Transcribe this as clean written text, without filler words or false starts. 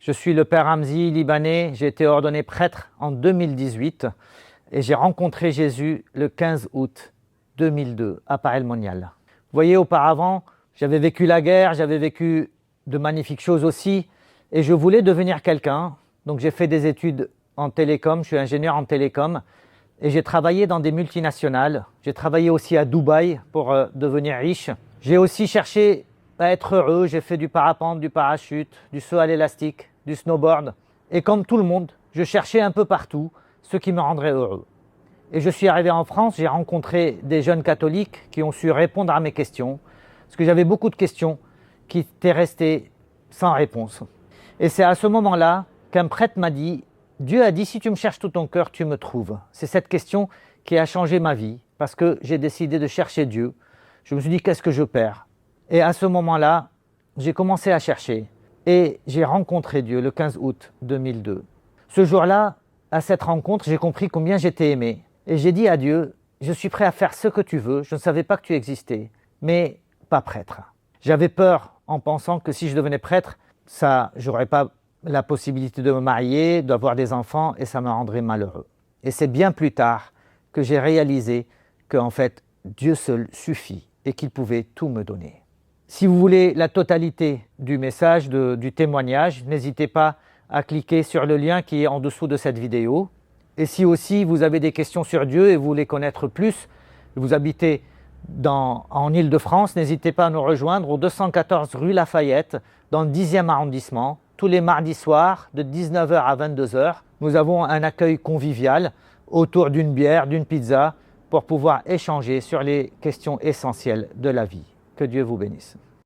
Je suis le père Hamzi, libanais. J'ai été ordonné prêtre en 2018 et j'ai rencontré Jésus le 15 août 2002 à Paray-le-Monial. Vous voyez, auparavant, j'avais vécu la guerre, j'avais vécu de magnifiques choses aussi et je voulais devenir quelqu'un. Donc j'ai fait des études en télécom, je suis ingénieur en télécom et j'ai travaillé dans des multinationales. J'ai travaillé aussi à Dubaï pour devenir riche. J'ai aussi cherché à être heureux, j'ai fait du parapente, du parachute, du saut à l'élastique, du snowboard. Et comme tout le monde, je cherchais un peu partout ce qui me rendrait heureux. Et je suis arrivé en France, j'ai rencontré des jeunes catholiques qui ont su répondre à mes questions, parce que j'avais beaucoup de questions qui étaient restées sans réponse. Et c'est à ce moment-là qu'un prêtre m'a dit, Dieu a dit, si tu me cherches tout ton cœur, tu me trouves. C'est cette question qui a changé ma vie, parce que j'ai décidé de chercher Dieu. Je me suis dit, qu'est-ce que je perds? Et à ce moment-là, j'ai commencé à chercher et j'ai rencontré Dieu le 15 août 2002. Ce jour-là, à cette rencontre, j'ai compris combien j'étais aimé. Et j'ai dit à Dieu, je suis prêt à faire ce que tu veux, je ne savais pas que tu existais, mais pas prêtre. J'avais peur en pensant que si je devenais prêtre, je n'aurais pas la possibilité de me marier, d'avoir des enfants et ça me rendrait malheureux. Et c'est bien plus tard que j'ai réalisé qu'en fait, Dieu seul suffit et qu'il pouvait tout me donner. Si vous voulez la totalité du message, du témoignage, n'hésitez pas à cliquer sur le lien qui est en dessous de cette vidéo. Et si aussi vous avez des questions sur Dieu et vous voulez connaître plus, vous habitez en Île-de-France, n'hésitez pas à nous rejoindre au 214 rue Lafayette, dans le 10e arrondissement, tous les mardis soirs de 19h à 22h. Nous avons un accueil convivial autour d'une bière, d'une pizza, pour pouvoir échanger sur les questions essentielles de la vie. Que Dieu vous bénisse.